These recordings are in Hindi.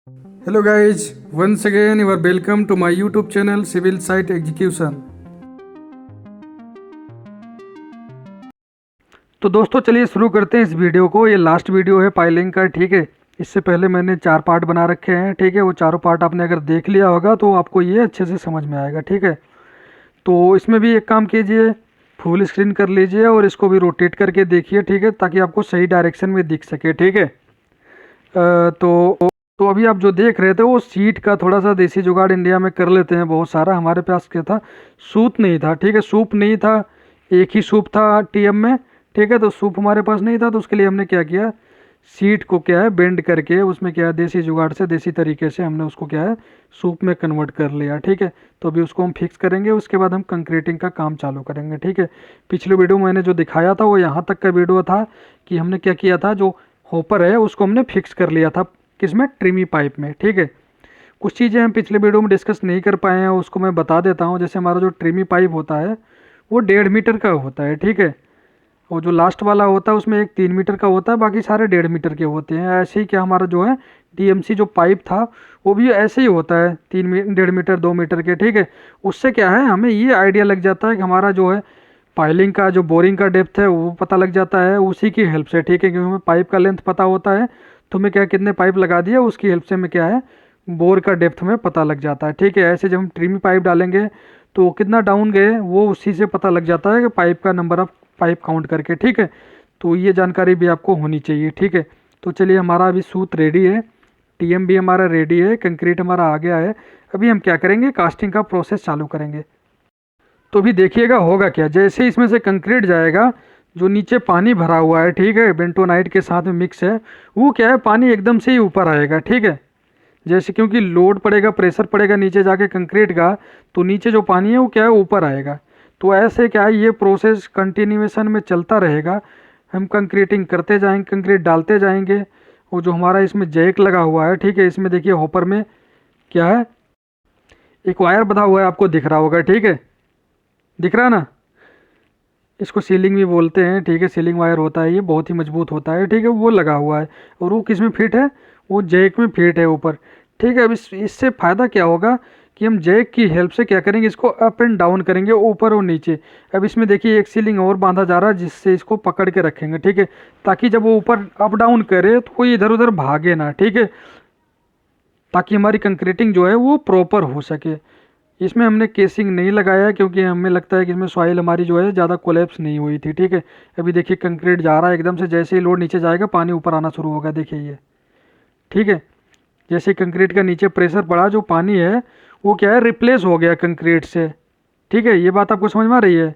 Hello guys, once again you are welcome to my YouTube channel Civil Site Execution। तो दोस्तों चलिए शुरू करते हैं इस वीडियो को। ये लास्ट वीडियो है पाइलिंग का, ठीक है। इससे पहले मैंने 4 पार्ट बना रखे हैं, ठीक है। वो चारों पार्ट आपने अगर देख लिया होगा तो आपको ये अच्छे से समझ में आएगा, ठीक है। तो इसमें भी एक काम कीजिए, फुल स्क्रीन कर लीजिए और इसको भी रोटेट करके देखिए, ठीक है, ताकि आपको सही डायरेक्शन में दिख सके, ठीक है। तो अभी आप जो देख रहे थे वो सीट का थोड़ा सा देसी जुगाड़ इंडिया में कर लेते हैं बहुत सारा। हमारे पास क्या था, सूप नहीं था, ठीक है। सूप नहीं था, एक ही सूप था टीएम में, ठीक है। तो सूप हमारे पास नहीं था, तो उसके लिए हमने क्या किया, सीट को क्या है बेंड करके उसमें क्या है देसी जुगाड़ से, देसी तरीके से हमने उसको क्या है सूप में कन्वर्ट कर लिया, ठीक है। तो अभी उसको हम फिक्स करेंगे, उसके बाद हम कंक्रीटिंग का काम चालू करेंगे, ठीक है। पिछले वीडियो मैंने जो दिखाया था वो यहाँ तक का वीडियो था कि हमने क्या किया था, जो होपर है उसको हमने फिक्स कर लिया था किसमें, ट्रिमी पाइप में, ठीक है। कुछ चीज़ें हम पिछले वीडियो में डिस्कस नहीं कर पाए हैं, उसको मैं बता देता हूँ। जैसे हमारा जो ट्रिमी पाइप होता है वो 1.5 मीटर का होता है, ठीक है। और जो लास्ट वाला होता है उसमें एक 3 मीटर का होता है, बाकी सारे 1.5 मीटर के होते हैं। ऐसे ही क्या हमारा जो है डीएमसी जो पाइप था वो भी ऐसे ही होता है, 1.5 मीटर 2 मीटर के, ठीक है। उससे क्या है हमें ये आइडिया लग जाता है कि हमारा जो है पाइलिंग का जो बोरिंग का डेप्थ है वो पता लग जाता है उसी की हेल्प से, ठीक है। क्योंकि हमें पाइप का लेंथ पता होता है तो मैं क्या कितने पाइप लगा दिया उसकी हेल्प से मैं क्या है बोर का डेप्थ में पता लग जाता है, ठीक है। ऐसे जब हम ट्रिमी पाइप डालेंगे तो कितना डाउन गए वो उसी से पता लग जाता है कि पाइप का नंबर ऑफ पाइप काउंट करके, ठीक है। तो ये जानकारी भी आपको होनी चाहिए, ठीक है। तो चलिए हमारा अभी सूत रेडी है, टीएम भी हमारा रेडी है, कंक्रीट हमारा आ गया है। अभी हम क्या करेंगे, कास्टिंग का प्रोसेस चालू करेंगे। तो अभी देखिएगा होगा क्या, जैसे ही इसमें से कंक्रीट जाएगा, जो नीचे पानी भरा हुआ है, ठीक है, बेंटोनाइट के साथ में मिक्स है, वो क्या है पानी एकदम से ही ऊपर आएगा, ठीक है। जैसे क्योंकि लोड पड़ेगा, प्रेशर पड़ेगा नीचे जाके कंक्रीट का, तो नीचे जो पानी है वो क्या है ऊपर आएगा। तो ऐसे क्या है ये प्रोसेस कंटिन्यूएशन में चलता रहेगा। हम कंक्रीटिंग करते जाएंगे, कंक्रीट डालते जाएंगे। और जो हमारा इसमें जैक लगा हुआ है, ठीक है, इसमें देखिए हॉपर में क्या है एक वायर बंधा हुआ है, आपको दिख रहा होगा, ठीक है, दिख रहा है ना। इसको सीलिंग भी बोलते हैं, ठीक है। सीलिंग वायर होता है, ये बहुत ही मजबूत होता है, ठीक है। वो लगा हुआ है और वो किस में फिट है, वो जैक में फिट है ऊपर, ठीक है। अब इससे फ़ायदा क्या होगा कि हम जैक की हेल्प से क्या करेंगे, इसको अप एंड डाउन करेंगे, ऊपर और नीचे। अब इसमें देखिए एक सीलिंग और बांधा जा रहा है जिससे इसको पकड़ के रखेंगे, ठीक है, ताकि जब वो ऊपर अप डाउन करे तो कोई इधर उधर भागे ना, ठीक है, ताकि हमारी कंक्रीटिंग जो है वो प्रॉपर हो सके। इसमें हमने केसिंग नहीं लगाया है क्योंकि हमें लगता है कि इसमें सॉइल हमारी जो है ज़्यादा कोलैप्स नहीं हुई थी, ठीक है। अभी देखिए कंक्रीट जा रहा है एकदम से, जैसे ही लोड नीचे जाएगा पानी ऊपर आना शुरू होगा, देखिए ये, ठीक है। जैसे कंक्रीट का नीचे प्रेशर पड़ा, जो पानी है वो क्या है रिप्लेस हो गया कंक्रीट से, ठीक है। ये बात आपको समझ में आ रही है।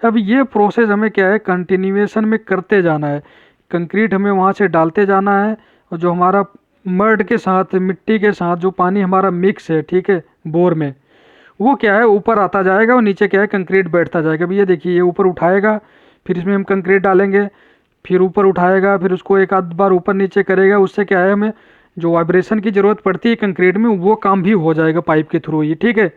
अब ये प्रोसेस हमें क्या है कंटिन्यूएशन में करते जाना है। कंक्रीट हमें वहाँ से डालते जाना है और जो हमारा मड के साथ, मिट्टी के साथ जो पानी हमारा मिक्स है, ठीक है, बोर में, वो क्या है ऊपर आता जाएगा और नीचे क्या है कंक्रीट बैठता जाएगा। अभी ये देखिए ये ऊपर उठाएगा, फिर इसमें हम कंक्रीट डालेंगे, फिर ऊपर उठाएगा, फिर उसको एक आध बार ऊपर नीचे करेगा। उससे क्या है हमें जो वाइब्रेशन की ज़रूरत पड़ती है कंक्रीट में वो काम भी हो जाएगा पाइप के थ्रू ही, ठीक है।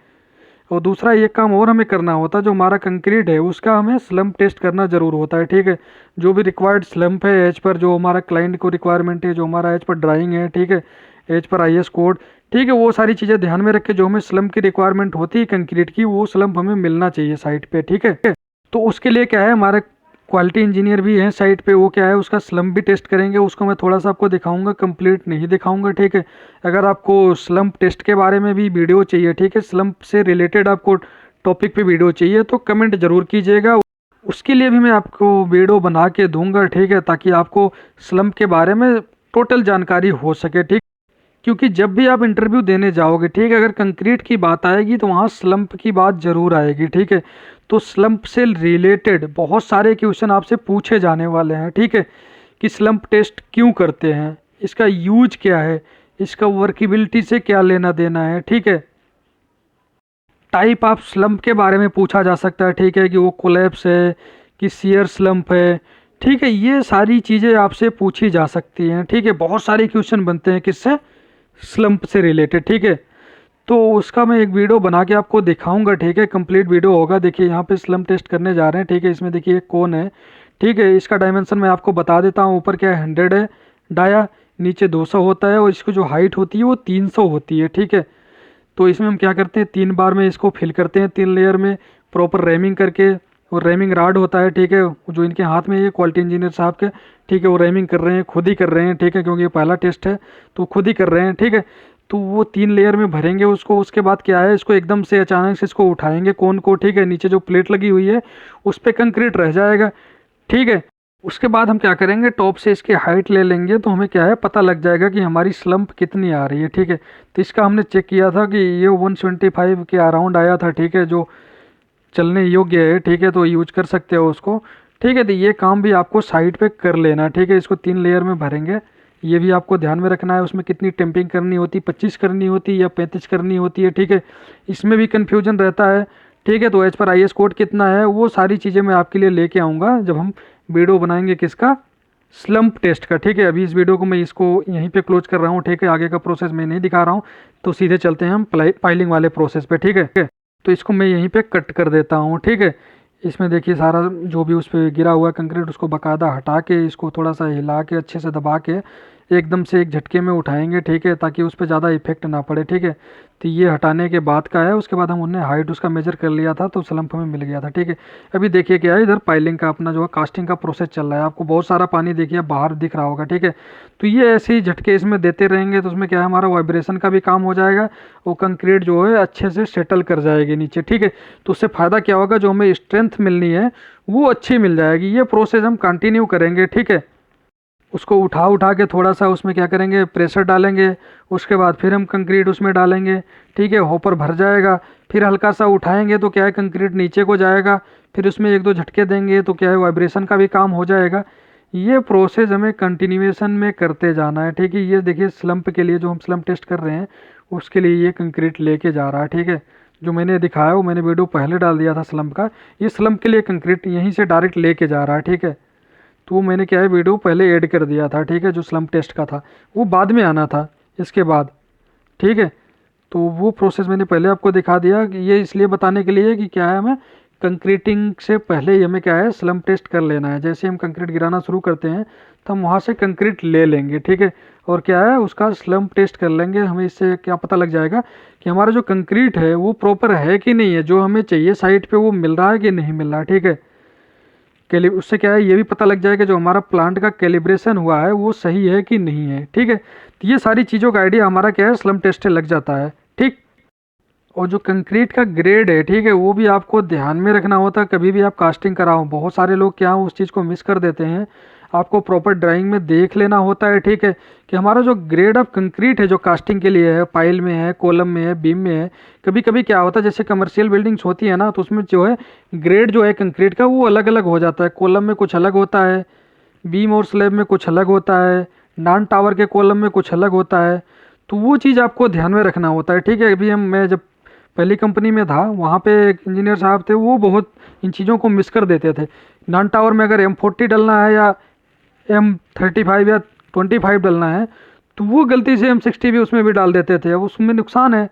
और दूसरा एक काम और हमें करना होता है, जो हमारा कंक्रीट है उसका हमें स्लम्प टेस्ट करना ज़रूर होता है, ठीक है। जो भी रिक्वायर्ड स्लम्प है एज पर, जो हमारा क्लाइंट को रिक्वायरमेंट है, जो हमारा एज पर ड्राइंग है, ठीक है, एज पर आईएस कोड, ठीक है, वो सारी चीज़ें ध्यान में रख के जो हमें स्लम्प की रिक्वायरमेंट होती है कंक्रीट की, वो स्लम्प हमें मिलना चाहिए साइट पे, ठीक है। तो उसके लिए क्या है हमारे क्वालिटी इंजीनियर भी हैं साइट पे, वो क्या है उसका स्लम्प भी टेस्ट करेंगे। उसको मैं थोड़ा सा आपको दिखाऊंगा, कंप्लीट नहीं दिखाऊंगा, ठीक है। अगर आपको स्लम्प टेस्ट के बारे में भी वीडियो चाहिए, ठीक है, स्लम्प से रिलेटेड आपको टॉपिक पे वीडियो चाहिए तो कमेंट ज़रूर कीजिएगा, उसके लिए भी मैं आपको वीडियो बना के दूंगा, ठीक है, ताकि आपको स्लम्प के बारे में टोटल जानकारी हो सके, ठीक। क्योंकि जब भी आप इंटरव्यू देने जाओगे, ठीक है, अगर कंक्रीट की बात आएगी तो वहाँ स्लम्प की बात ज़रूर आएगी, ठीक है। तो स्लम्प से रिलेटेड बहुत सारे क्वेश्चन आपसे पूछे जाने वाले हैं, ठीक है, कि स्लम्प टेस्ट क्यों करते हैं, इसका यूज क्या है, इसका वर्केबिलिटी से क्या लेना देना है, ठीक है। टाइप ऑफ स्लम्प के बारे में पूछा जा सकता है, ठीक है, कि वो कोलैप्स है कि शियर स्लम्प है, ठीक है। ये सारी चीज़ें आपसे पूछी जा सकती हैं, ठीक है। बहुत सारे क्वेश्चन बनते हैं किससे, स्लम्प से रिलेटेड, ठीक है। तो उसका मैं एक वीडियो बना के आपको दिखाऊंगा, ठीक है, कंप्लीट वीडियो होगा। देखिए यहाँ पे स्लम्प टेस्ट करने जा रहे हैं, ठीक है। इसमें देखिए एक कोन है, ठीक है, इसका डायमेंशन मैं आपको बता देता हूँ। ऊपर क्या है 100 है डाया, नीचे 200 होता है और इसको जो हाइट होती है वो 300 होती है, ठीक है। तो इसमें हम क्या करते हैं, 3 बार में इसको फिल करते हैं 3 लेयर में प्रॉपर रैमिंग करके। और रैमिंग राड होता है, ठीक है, जो इनके हाथ में ये क्वालिटी इंजीनियर साहब के, ठीक है, वो रैमिंग कर रहे हैं, खुद ही कर रहे हैं, ठीक है, क्योंकि ये पहला टेस्ट है तो खुद ही कर रहे हैं, ठीक है। तो वो 3 लेयर में भरेंगे उसको। उसके बाद क्या है, इसको एकदम से अचानक से इसको उठाएंगे कोन को, ठीक है, नीचे जो प्लेट लगी हुई है उस पर कंक्रीट रह जाएगा, ठीक है। उसके बाद हम क्या करेंगे, टॉप से इसकी हाइट ले लेंगे तो हमें क्या है पता लग जाएगा कि हमारी स्लम्प कितनी आ रही है, ठीक है। तो इसका हमने चेक किया था कि ये 125 के अराउंड आया था, ठीक है, जो चलने योग्य है, ठीक है, तो यूज कर सकते हो उसको, ठीक है। तो ये काम भी आपको साइड पे कर लेना, ठीक है। इसको 3 लेयर में भरेंगे, ये भी आपको ध्यान में रखना है। उसमें कितनी टेम्पिंग करनी होती, 25 करनी होती या 35 करनी होती है, ठीक है, इसमें भी कन्फ्यूजन रहता है, ठीक है। तो एज पर IS कोड कितना है वो सारी चीज़ें मैं आपके लिए लेके आऊँगा जब हम वीडियो बनाएंगे किसका, स्लम्प टेस्ट का, ठीक है। अभी इस वीडियो को मैं इसको यहीं पे क्लोज कर रहा हूँ, ठीक है, आगे का प्रोसेस मैं नहीं दिखा रहा हूँ। तो सीधे चलते हैं हम पाइलिंग वाले प्रोसेस पे, ठीक है। तो इसको मैं यहीं पे कट कर देता हूँ, ठीक है। इसमें देखिए सारा जो भी उस पर गिरा हुआ कंक्रीट उसको बाकायदा हटा के इसको थोड़ा सा हिला के अच्छे से दबा के एकदम से एक झटके में उठाएंगे, ठीक है, ताकि उस पर ज़्यादा इफेक्ट ना पड़े, ठीक है। तो ये हटाने के बाद का है। उसके बाद हम उन्हें हाइट उसका मेजर कर लिया था तो स्लम्प हमें मिल गया था, ठीक है। अभी देखिए क्या है, इधर पाइलिंग का अपना जो है कास्टिंग का प्रोसेस चल रहा है। आपको बहुत सारा पानी देखिए बाहर दिख रहा होगा, ठीक है। तो ये ऐसे ही झटके इसमें देते रहेंगे तो उसमें क्या है, हमारा वाइब्रेशन का भी काम हो जाएगा, वो कंक्रीट जो है अच्छे से सेटल कर जाएगी नीचे, ठीक है। तो उससे फ़ायदा क्या होगा, जो हमें स्ट्रेंथ मिलनी है वो अच्छी मिल जाएगी। ये प्रोसेस हम कंटिन्यू करेंगे, ठीक है। उसको उठा उठा के थोड़ा सा उसमें क्या करेंगे, प्रेशर डालेंगे। उसके बाद फिर हम कंक्रीट उसमें डालेंगे, ठीक है, होपर भर जाएगा। फिर हल्का सा उठाएंगे तो क्या है, कंक्रीट नीचे को जाएगा। फिर उसमें 1-2 झटके देंगे तो क्या है, वाइब्रेशन का भी काम हो जाएगा। ये प्रोसेस हमें कंटिन्यूएशन में करते जाना है, ठीक है। ये देखिए स्लम्प के लिए जो हम स्लम्प टेस्ट कर रहे हैं उसके लिए ये कंक्रीट लेके जा रहा है, ठीक है। जो मैंने दिखाया वो मैंने वीडियो पहले डाल दिया था स्लम्प का। ये स्लम्प के लिए कंक्रीट यहीं से डायरेक्ट लेके जा रहा है, ठीक है। तो वो मैंने क्या है वीडियो पहले ऐड कर दिया था, ठीक है। जो स्लम्प टेस्ट का था वो बाद में आना था इसके बाद, ठीक है। तो वो प्रोसेस मैंने पहले आपको दिखा दिया कि ये इसलिए बताने के लिए कि क्या है, हमें कंक्रीटिंग से पहले ही हमें क्या है स्लम्प टेस्ट कर लेना है। जैसे हम कंक्रीट गिराना शुरू करते हैं तो हम वहाँ से कंक्रीट ले लेंगे, ठीक है। और क्या है उसका स्लम्प टेस्ट कर लेंगे। हमें इससे क्या पता लग जाएगा कि हमारा जो कंक्रीट है वो प्रॉपर है कि नहीं है, जो हमें चाहिए साइट पे वो मिल रहा है कि नहीं मिल रहा है, ठीक है। उससे क्या है, ये भी पता लग जाएगा जो हमारा प्लांट का कैलिब्रेशन हुआ है वो सही है कि नहीं है, ठीक है। तो ये सारी चीज़ों का आइडिया हमारा क्या है, स्लम्प टेस्ट से लग जाता है, ठीक। और जो कंक्रीट का ग्रेड है, ठीक है, वो भी आपको ध्यान में रखना होता है कभी भी आप कास्टिंग कराओ। बहुत सारे लोग क्या उस चीज़ को मिस कर देते हैं। आपको प्रॉपर ड्राइंग में देख लेना होता है, ठीक है, कि हमारा जो ग्रेड ऑफ कंक्रीट है जो कास्टिंग के लिए है, पाइल में है, कॉलम में है, बीम में है। कभी कभी क्या होता है, जैसे कमर्शियल बिल्डिंग्स होती है ना, तो उसमें जो है ग्रेड जो है कंक्रीट का वो अलग अलग हो जाता है। कॉलम में कुछ अलग होता है, बीम और स्लैब में कुछ अलग होता है, नॉन टावर के कॉलम में कुछ अलग होता है। तो वो चीज़ आपको ध्यान में रखना होता है, ठीक है। अभी मैं जब पहली कंपनी में था वहाँ पे एक इंजीनियर साहब थे, वो बहुत इन चीज़ों को मिस कर देते थे। नॉन टावर में अगर M40 डलना है या M35 या 25 डलना है तो वो गलती से M60 भी उसमें भी डाल देते थे। अब उसमें नुकसान है,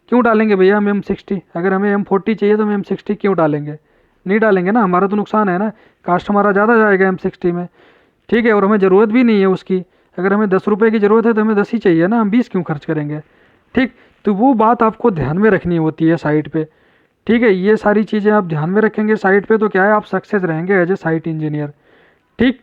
क्यों डालेंगे भैया हम M60? अगर हमें M40 चाहिए तो हम M60 क्यों डालेंगे? नहीं डालेंगे ना, हमारा तो नुकसान है ना, कास्ट हमारा ज़्यादा जाएगा M60 में, ठीक है। और हमें ज़रूरत भी नहीं है उसकी। अगर हमें 10 रुपये की ज़रूरत है तो हमें 10 ही चाहिए ना, हम 20 क्यों खर्च करेंगे, ठीक। तो वो बात आपको ध्यान में रखनी होती है साइट पे, ठीक है। ये सारी चीज़ें आप ध्यान में रखेंगे साइट पे तो क्या है, आप सक्सेस रहेंगे एज ए साइट इंजीनियर, ठीक।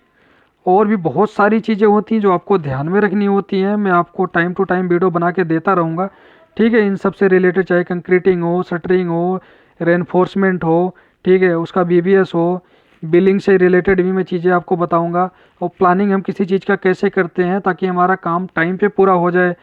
और भी बहुत सारी चीज़ें होती हैं जो आपको ध्यान में रखनी होती हैं। मैं आपको टाइम टू टाइम वीडियो बना के देता रहूँगा, ठीक है। इन सब से रिलेटेड, चाहे कंक्रीटिंग हो, शटरिंग हो, रेनफोर्समेंट हो, ठीक है, उसका BBS हो, बिलिंग से रिलेटेड भी मैं चीज़ें आपको बताऊँगा। और प्लानिंग हम किसी चीज़ का कैसे करते हैं ताकि हमारा काम टाइम पे पूरा हो जाए,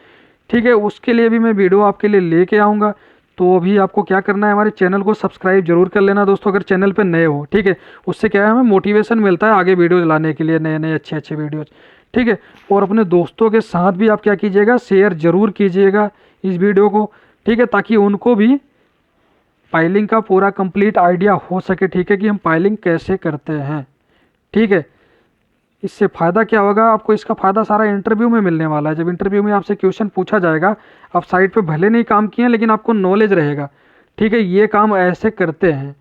ठीक है, उसके लिए भी मैं वीडियो आपके लिए लेके आऊँगा। तो अभी आपको क्या करना है, हमारे चैनल को सब्सक्राइब जरूर कर लेना दोस्तों, अगर चैनल पे नए हो, ठीक है। उससे क्या है, हमें मोटिवेशन मिलता है आगे वीडियोज़ लाने के लिए, नए नए अच्छे अच्छे वीडियोज़, ठीक है। और अपने दोस्तों के साथ भी आप क्या कीजिएगा, शेयर जरूर कीजिएगा इस वीडियो को, ठीक है, ताकि उनको भी पाइलिंग का पूरा कंप्लीट आइडिया हो सके, ठीक है, कि हम पाइलिंग कैसे करते हैं, ठीक है। इससे फ़ायदा क्या होगा आपको, इसका फ़ायदा सारा इंटरव्यू में मिलने वाला है। जब इंटरव्यू में आपसे क्वेश्चन पूछा जाएगा, आप साइट पे भले नहीं काम किए हैं लेकिन आपको नॉलेज रहेगा, ठीक है, ये काम ऐसे करते हैं,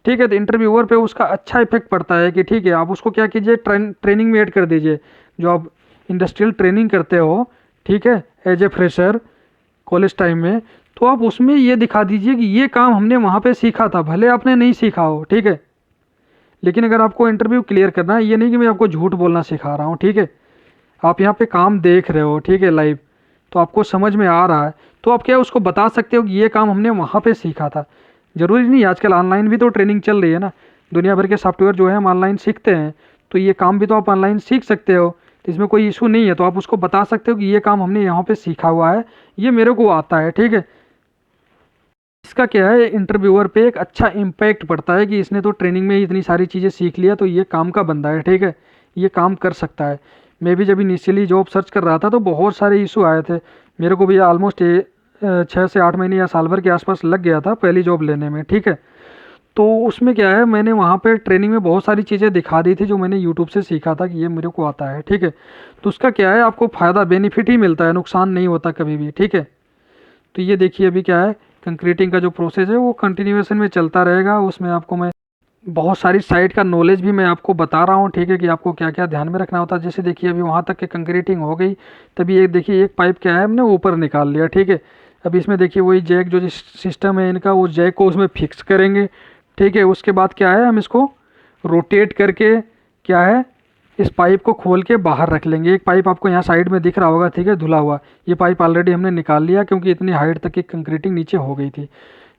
ठीक है। तो इंटरव्यूअर पे उसका अच्छा इफेक्ट पड़ता है कि ठीक है, आप उसको क्या कीजिए, ट्रेनिंग में ऐड कर दीजिए। जो आप इंडस्ट्रियल ट्रेनिंग करते हो, ठीक है, as a fresher college time में, तो आप उसमें ये दिखा दीजिए कि ये काम हमने वहाँ पे सीखा था, भले आपने नहीं सीखा हो, ठीक है। लेकिन अगर आपको इंटरव्यू क्लियर करना है, ये नहीं कि मैं आपको झूठ बोलना सिखा रहा हूँ, ठीक है। आप यहाँ पे काम देख रहे हो, ठीक है, लाइव, तो आपको समझ में आ रहा है, तो आप क्या उसको बता सकते हो कि ये काम हमने वहाँ पे सीखा था। ज़रूरी नहीं, आजकल ऑनलाइन भी तो ट्रेनिंग चल रही है ना, दुनिया भर के सॉफ्टवेयर जो है हम ऑनलाइन सीखते हैं, तो ये काम भी तो आप ऑनलाइन सीख सकते हो, तो इसमें कोई इशू नहीं है। तो आप उसको बता सकते हो कि ये काम हमने यहाँ पे सीखा हुआ है, ये मेरे को आता है, ठीक है। इसका क्या है, इंटरव्यूअर पे एक अच्छा इम्पैक्ट पड़ता है कि इसने तो ट्रेनिंग में ही इतनी सारी चीज़ें सीख लिया, तो ये काम का बंदा है, ठीक है, ये काम कर सकता है। मैं भी जब इनिशियली जॉब सर्च कर रहा था तो बहुत सारे इशू आए थे, मेरे को भी ऑलमोस्ट 6 से 8 महीने या साल भर के आसपास लग गया था पहली जॉब लेने में, ठीक है। तो उसमें क्या है, मैंने वहाँ पे ट्रेनिंग में बहुत सारी चीज़ें दिखा दी थी जो मैंने यूट्यूब से सीखा था कि ये मेरे को आता है, ठीक है। तो उसका क्या है, आपको फ़ायदा बेनिफिट ही मिलता है, नुकसान नहीं होता कभी भी, ठीक है। तो ये देखिए अभी क्या है, कंक्रीटिंग का जो प्रोसेस है वो कंटिन्यूएशन में चलता रहेगा, उसमें आपको मैं बहुत सारी साइट का नॉलेज भी मैं आपको बता रहा हूँ, ठीक है, कि आपको क्या क्या ध्यान में रखना होता है। जैसे देखिए अभी वहाँ तक के कंक्रीटिंग हो गई, तभी एक देखिए एक पाइप क्या है हमने ऊपर निकाल लिया, ठीक है। अब इसमें देखिए वही जैक जो सिस्टम है इनका, वो जैक को उसमें फिक्स करेंगे, ठीक है। उसके बाद क्या है, हम इसको रोटेट करके क्या है, इस पाइप को खोल के बाहर रख लेंगे। एक पाइप आपको यहाँ साइड में दिख रहा होगा, ठीक है, धुला हुआ, ये पाइप ऑलरेडी हमने निकाल लिया क्योंकि इतनी हाइट तक की कंक्रीटिंग नीचे हो गई थी।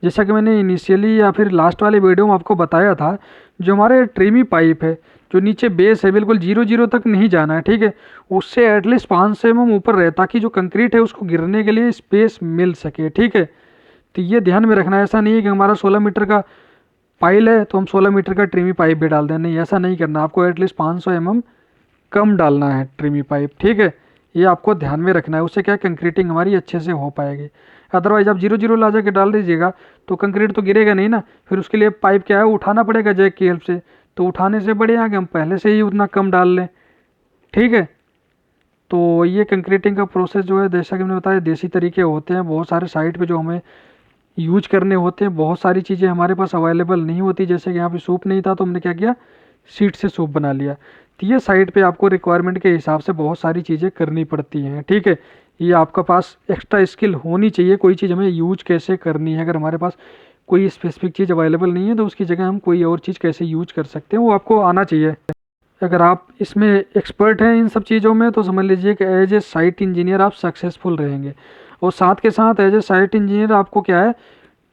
जैसा कि मैंने इनिशियली या फिर लास्ट वाले वीडियो में आपको बताया था, जो हमारे ट्रीमी पाइप है, जो नीचे बेस है, बिल्कुल 0 0 तक नहीं जाना है, ठीक है, उससे एटलीस्ट 5 mm ऊपर रहे, ताकि जो कंक्रीट है उसको गिरने के लिए स्पेस मिल सके, ठीक है। तो ये ध्यान में रखना है, ऐसा नहीं है कि हमारा 16 मीटर का पाइल है तो हम 16 मीटर का ट्रीमी पाइप भी डाल दें, नहीं, ऐसा नहीं करना, आपको एटलीस्ट 500 mm कम डालना है ट्रीमी पाइप, ठीक है। ये आपको ध्यान में रखना है, उससे क्या कंक्रीटिंग हमारी अच्छे से हो पाएगी। अदरवाइज आप 0 0 ला जाके डाल दीजिएगा तो कंक्रीट तो गिरेगा नहीं ना, फिर उसके लिए पाइप क्या है उठाना पड़ेगा जैक की हेल्प से, तो उठाने से बढ़िया कि हम पहले से ही उतना कम डाल लें, ठीक है। तो ये कंक्रीटिंग का प्रोसेस जो है, जैसा कि मैंने बताया, देसी तरीके होते हैं, बहुत सारे साइट पे जो हमें यूज करने होते हैं, बहुत सारी चीज़ें हमारे पास अवेलेबल नहीं होती। जैसे कि यहाँ पे सूप नहीं था तो हमने क्या किया, सीट से सूप बना लिया। तो ये साइट पे आपको रिक्वायरमेंट के हिसाब से बहुत सारी चीज़ें करनी पड़ती हैं, ठीक है। ये आपका पास एक्स्ट्रा स्किल होनी चाहिए, कोई चीज़ हमें यूज कैसे करनी है। अगर हमारे पास कोई स्पेसिफिक चीज़ अवेलेबल नहीं है तो उसकी जगह हम कोई और चीज़ कैसे यूज कर सकते हैं, वो आपको आना चाहिए। अगर आप इसमें एक्सपर्ट हैं इन सब चीज़ों में, तो समझ लीजिए कि एज ए साइट इंजीनियर आप सक्सेसफुल रहेंगे। और साथ के साथ एज ए साइट इंजीनियर आपको क्या है,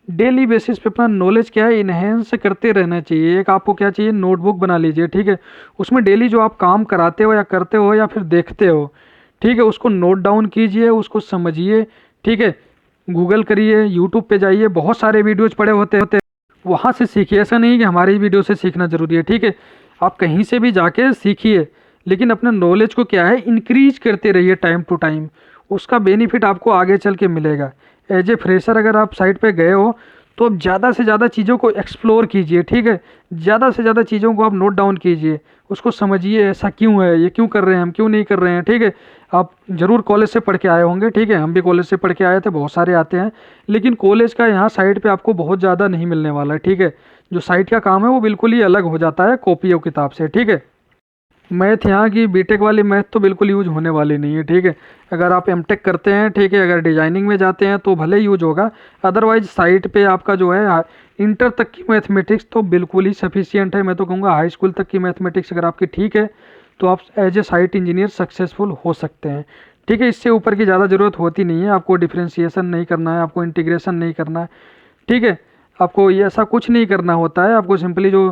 डेली बेसिस पे अपना नॉलेज क्या है, इन्हेंस करते रहना चाहिए। एक आपको क्या चाहिए, नोटबुक बना लीजिए, ठीक है। उसमें डेली जो आप काम कराते हो या करते हो या फिर देखते हो, ठीक है, उसको नोट डाउन कीजिए, उसको समझिए, ठीक है। गूगल करिए, यूट्यूब पे जाइए, बहुत सारे वीडियोज पड़े होते वहाँ से सीखिए। ऐसा नहीं कि हमारी वीडियो से सीखना ज़रूरी है, ठीक है, आप कहीं से भी जाके सीखिए, लेकिन अपने नॉलेज को क्या है, इंक्रीज करते रहिए टाइम टू टाइम, उसका बेनिफिट आपको आगे चल के मिलेगा। एज ए फ्रेशर अगर आप साइट पे गए हो तो आप ज़्यादा से ज़्यादा चीज़ों को एक्सप्लोर कीजिए, ठीक है, ज़्यादा से ज़्यादा चीज़ों को आप नोट डाउन कीजिए, उसको समझिए ऐसा क्यों है, ये क्यों कर रहे हैं, हम क्यों नहीं कर रहे हैं, ठीक है। आप ज़रूर कॉलेज से पढ़ के आए होंगे, ठीक है, हम भी कॉलेज से पढ़ के आए थे, बहुत सारे आते हैं, लेकिन कॉलेज का यहाँ साइट पे आपको बहुत ज़्यादा नहीं मिलने वाला है, ठीक है। जो साइट का काम है वो बिल्कुल ही अलग हो जाता है कॉपी और किताब से, ठीक है। मैथ यहाँ की बीटेक वाली मैथ तो बिल्कुल यूज होने वाली नहीं है, ठीक है। अगर आप एमटेक करते हैं, ठीक है, अगर डिजाइनिंग में जाते हैं तो भले यूज होगा, अदरवाइज साइट पे आपका जो है इंटर तक की मैथमेटिक्स तो बिल्कुल ही सफिशियंट है। मैं तो कहूँगा हाई स्कूल तक की मैथमेटिक्स अगर आपकी ठीक है तो आप as a site engineer successful हो सकते हैं, ठीक है। इससे ऊपर की ज़्यादा ज़रूरत होती नहीं है, आपको डिफ्रेंशिएशन नहीं करना है, आपको इंटीग्रेशन नहीं करना है, ठीक है। आपको ये ऐसा कुछ नहीं करना होता है, आपको सिंपली जो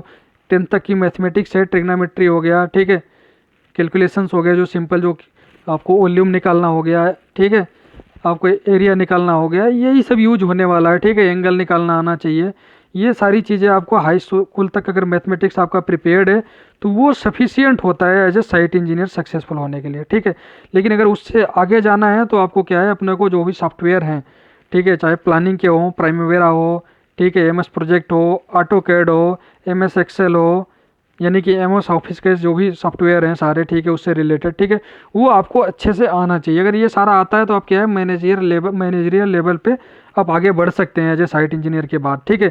10th तक की मैथमेटिक्स है, ट्रिग्नोमेट्री हो गया, ठीक है, कैलकुलेशंस हो गया, जो सिंपल जो आपको वॉल्यूम निकालना हो गया, ठीक है, आपको एरिया निकालना हो गया, यही सब यूज होने वाला है, ठीक है। एंगल निकालना आना चाहिए, ये सारी चीज़ें आपको हाई स्कूल तक अगर मैथमेटिक्स आपका प्रिपेयर्ड है तो वो सफिशियंट होता है as a site engineer successful होने के लिए, ठीक है। लेकिन अगर उससे आगे जाना है तो आपको क्या है, अपने को जो भी सॉफ्टवेयर हैं, ठीक है, चाहे प्लानिंग के हो, प्राइमवेरा हो, ठीक है, एमएस प्रोजेक्ट हो, ऑटोकैड हो, एमएस एक्सेल हो, यानी कि एमएस ऑफिस के जो भी सॉफ्टवेयर हैं सारे, ठीक है, उससे रिलेटेड, ठीक है, वो आपको अच्छे से आना चाहिए। अगर ये सारा आता है तो आप क्या है, मैनेजरियल लेवल पे आप आगे बढ़ सकते हैं एज ए साइट इंजीनियर के बाद, ठीक है।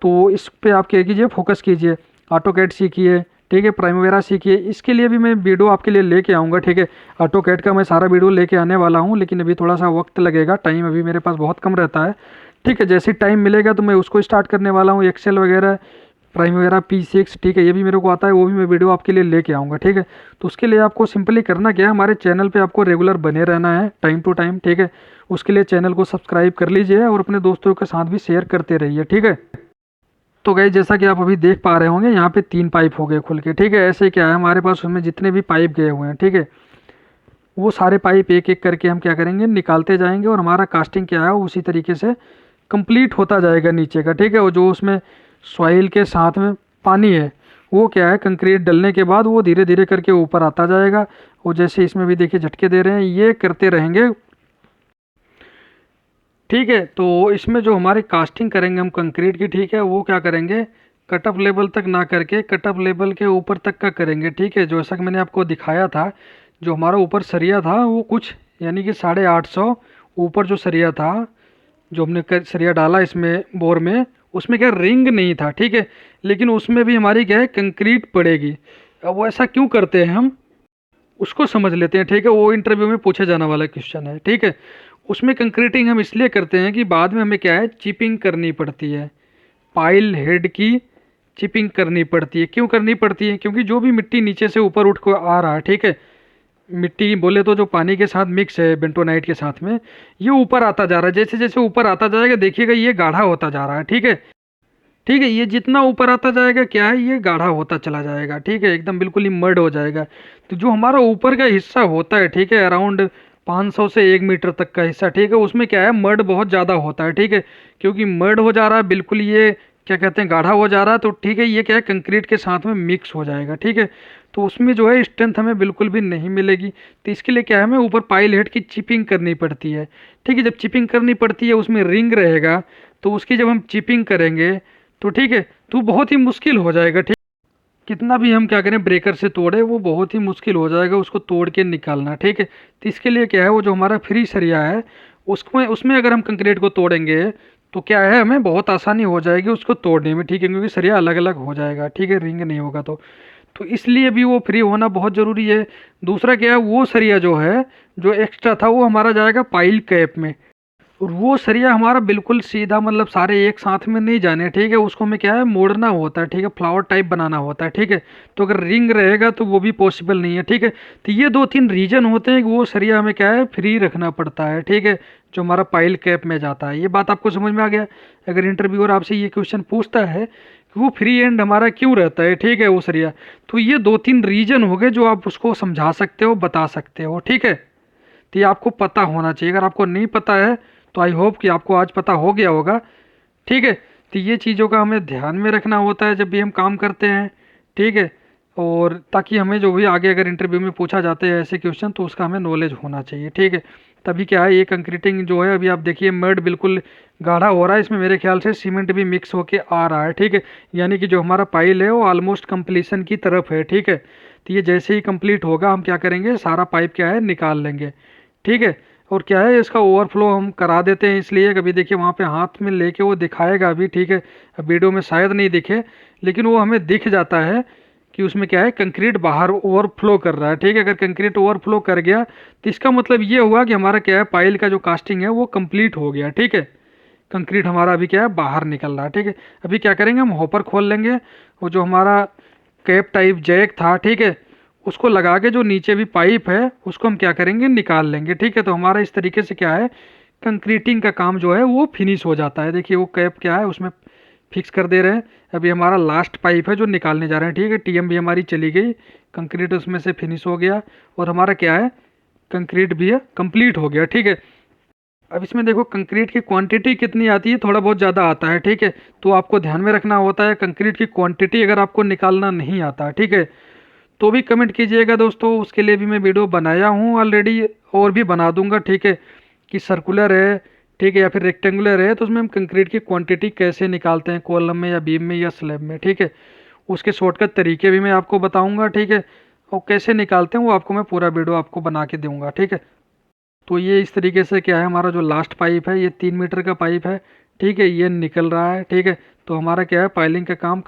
तो इस पे आप क्या कीजिए, फोकस कीजिए, ऑटोकैड सीखिए, ठीक है, प्राइमवेरा सीखिए, इसके लिए भी मैं वीडियो आपके लिए लेके आऊँगा, ठीक है। ऑटोकैड का मैं सारा वीडियो लेके आने वाला हूँ, लेकिन अभी थोड़ा सा वक्त लगेगा, टाइम अभी मेरे पास बहुत कम रहता है, ठीक है। जैसे टाइम मिलेगा तो मैं उसको स्टार्ट करने वाला हूँ, एक्सेल वगैरह, प्राइमवेरा P6, ठीक है, ये भी मेरे को आता है, वो भी मैं वीडियो आपके लिए लेके आऊँगा, ठीक है। तो उसके लिए आपको सिंपली करना क्या है, हमारे चैनल पे आपको रेगुलर बने रहना है टाइम टू टाइम, ठीक है। उसके लिए चैनल को सब्सक्राइब कर लीजिए और अपने दोस्तों के साथ भी शेयर करते रहिए, ठीक है। तो गाइस जैसा कि आप अभी देख पा रहे होंगे, यहाँ पे 3 पाइप हो गए खुल के, ठीक है। ऐसे क्या है हमारे पास उसमें जितने भी पाइप गए हुए हैं, ठीक है, वो सारे पाइप एक एक करके हम क्या करेंगे, निकालते जाएंगे, और हमारा कास्टिंग क्या है उसी तरीके से कंप्लीट होता जाएगा नीचे का, ठीक है। और जो उसमें सॉइल के साथ में पानी है, वो क्या है कंक्रीट डलने के बाद वो धीरे धीरे करके ऊपर आता जाएगा। और जैसे इसमें भी देखिए झटके दे रहे हैं, ये करते रहेंगे, ठीक है। तो इसमें जो हमारी कास्टिंग करेंगे हम कंक्रीट की, ठीक है, वो क्या करेंगे, कट ऑफ लेवल तक ना करके कट ऑफ लेवल के ऊपर तक का करेंगे, ठीक है। जैसा कि मैंने आपको दिखाया था, जो हमारा ऊपर सरिया था वो कुछ यानी कि 850 ऊपर जो सरिया था, जो हमने सरिया डाला इसमें बोर में, उसमें क्या रिंग नहीं था, ठीक है। लेकिन उसमें भी हमारी क्या है कंक्रीट पड़ेगी। अब वो ऐसा क्यों करते हैं हम उसको समझ लेते हैं, ठीक है। वो इंटरव्यू में पूछा जाने वाला क्वेश्चन है, ठीक है। उसमें कंक्रीटिंग हम इसलिए करते हैं कि बाद में हमें क्या है चिपिंग करनी पड़ती है, पाइल हेड की चिपिंग करनी पड़ती है। क्यों करनी पड़ती है, क्योंकि जो भी मिट्टी नीचे से ऊपर उठ कर आ रहा है, ठीक है, मिट्टी बोले तो जो पानी के साथ मिक्स है बेंटोनाइट के साथ में, ये ऊपर आता जा रहा है। जैसे जैसे ऊपर आता जाएगा देखिएगा ये गाढ़ा होता जा रहा है, ठीक है। ठीक है, ये जितना ऊपर आता जाएगा क्या है, ये गाढ़ा होता चला जाएगा, ठीक है, एकदम बिल्कुल ही मर्ड हो जाएगा। तो जो हमारा ऊपर का हिस्सा होता है, ठीक है, अराउंड 500 से 1 मीटर तक का हिस्सा, ठीक है, उसमें क्या है मर्ड बहुत ज़्यादा होता है, ठीक है। क्योंकि मर्ड हो जा रहा है बिल्कुल, ये क्या कहते हैं गाढ़ा हो जा रहा है, तो ठीक है ये क्या है कंक्रीट के साथ में मिक्स हो जाएगा, ठीक है। तो उसमें जो है स्ट्रेंथ हमें बिल्कुल भी नहीं मिलेगी। तो इसके लिए क्या है हमें ऊपर पाइल हेड की चिपिंग करनी पड़ती है, ठीक है। जब चिपिंग करनी पड़ती है उसमें रिंग रहेगा, तो उसकी जब हम चिपिंग करेंगे तो ठीक है, तो बहुत ही मुश्किल हो जाएगा, ठीक। कितना भी हम क्या करें ब्रेकर से तोड़े, वो बहुत ही मुश्किल हो जाएगा उसको तोड़ के निकालना, ठीक है। तो इसके लिए क्या है वो जो हमारा फ्री सरिया है उसमें उसमें अगर हम कंक्रीट को तोड़ेंगे तो क्या है हमें बहुत आसानी हो जाएगी उसको तोड़ने में, ठीक है, क्योंकि सरिया अलग अलग हो जाएगा, ठीक है, रिंग नहीं होगा तो इसलिए भी वो फ्री होना बहुत ज़रूरी है। दूसरा क्या है, वो सरिया जो है जो एक्स्ट्रा था वो हमारा जाएगा पाइल कैप में, और वो सरिया हमारा बिल्कुल सीधा मतलब सारे एक साथ में नहीं जाने, ठीक है, उसको हमें क्या है मोड़ना होता है, ठीक है, फ्लावर टाइप बनाना होता है, ठीक है। तो अगर रिंग रहेगा तो वो भी पॉसिबल नहीं है, ठीक है। तो ये 2-3 रीजन होते हैं कि वो सरिया हमें क्या है फ्री रखना पड़ता है, ठीक है, जो हमारा पाइल कैप में जाता है। ये बात आपको समझ में आ गया। अगर इंटरव्यूअर आपसे ये क्वेश्चन पूछता है कि वो फ्री एंड हमारा क्यों रहता है, ठीक है, वो सरिया, तो ये 2-3 रीजन हो गए जो आप उसको समझा सकते हो, बता सकते हो, ठीक है। तो ये आपको पता होना चाहिए। अगर आपको नहीं पता है तो आई होप कि आपको आज पता हो गया होगा, ठीक है। तो ये चीज़ों का हमें ध्यान में रखना होता है जब भी हम काम करते हैं, ठीक है, और ताकि हमें जो भी आगे अगर इंटरव्यू में पूछा जाते हैं ऐसे क्वेश्चन तो उसका हमें नॉलेज होना चाहिए, ठीक है। तभी क्या है ये कंक्रीटिंग जो है अभी आप देखिए मड बिल्कुल गाढ़ा हो रहा है, इसमें मेरे ख्याल से सीमेंट भी मिक्स होके आ रहा है, ठीक है। यानी कि जो हमारा पाइल है वो ऑलमोस्ट कंप्लीशन की तरफ है, ठीक है। तो ये जैसे ही कंप्लीट होगा हम क्या करेंगे सारा पाइप क्या है निकाल लेंगे, ठीक है। और क्या है इसका ओवरफ्लो हम करा देते हैं, इसलिए कभी देखिए वहाँ पे हाथ में लेके वो दिखाएगा अभी, ठीक है, अब वीडियो में शायद नहीं दिखे लेकिन वो हमें दिख जाता है कि उसमें क्या है कंक्रीट बाहर ओवरफ्लो कर रहा है, ठीक है। अगर कंक्रीट ओवरफ्लो कर गया तो इसका मतलब ये हुआ कि हमारा क्या है पाइल का जो कास्टिंग है वो कंप्लीट हो गया, ठीक है। कंक्रीट हमारा अभी क्या है बाहर निकल रहा है, ठीक है। अभी क्या करेंगे हम हॉपर खोल लेंगे, वो जो हमारा कैप टाइप जैक था, ठीक है, उसको लगा के जो नीचे भी पाइप है उसको हम क्या करेंगे निकाल लेंगे, ठीक है। तो हमारा इस तरीके से क्या है कंक्रीटिंग का काम जो है वो फिनिश हो जाता है। देखिए वो कैप क्या है उसमें फिक्स कर दे रहे हैं। अभी हमारा लास्ट पाइप है जो निकालने जा रहे हैं, ठीक है। टीएम भी हमारी चली गई, कंक्रीट उसमें से फिनिश हो गया और हमारा क्या है कंक्रीट भी है कंप्लीट हो गया, ठीक है। अब इसमें देखो कंक्रीट की क्वांटिटी कितनी आती है, थोड़ा बहुत ज़्यादा आता है, ठीक है। तो आपको ध्यान में रखना होता है कंक्रीट की क्वांटिटी अगर आपको निकालना नहीं आता, ठीक है, तो भी कमेंट कीजिएगा दोस्तों। उसके लिए भी मैं वीडियो बनाया हूँ ऑलरेडी और भी बना दूंगा, ठीक है, कि सर्कुलर है, ठीक है, या फिर रेक्टेंगुलर है तो उसमें हम कंक्रीट की क्वांटिटी कैसे निकालते हैं कॉलम में या बीम में या स्लैब में, ठीक है। उसके शॉर्टकट तरीके भी मैं आपको बताऊंगा, ठीक है, और कैसे निकालते हैं वो आपको मैं पूरा वीडियो आपको बना के दूंगा, ठीक है। तो ये इस तरीके से क्या है हमारा जो लास्ट पाइप है ये 3 मीटर का पाइप है, ठीक है, ये निकल रहा है, ठीक है। तो हमारा क्या है पाइलिंग का काम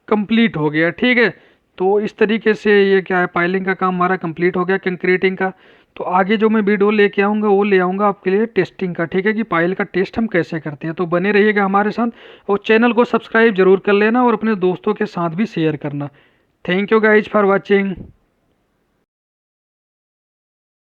कंप्लीट हो गया, ठीक है। तो इस तरीके से ये क्या है, पाइलिंग का काम हमारा कंप्लीट हो गया, कंक्रीटिंग का। तो आगे जो मैं वीडियो लेके आऊँगा वो ले आऊँगा आपके लिए टेस्टिंग का, ठीक है, कि पाइल का टेस्ट हम कैसे करते हैं। तो बने रहिएगा हमारे साथ और चैनल को सब्सक्राइब जरूर कर लेना और अपने दोस्तों के साथ भी शेयर करना। Thank you guys for watching.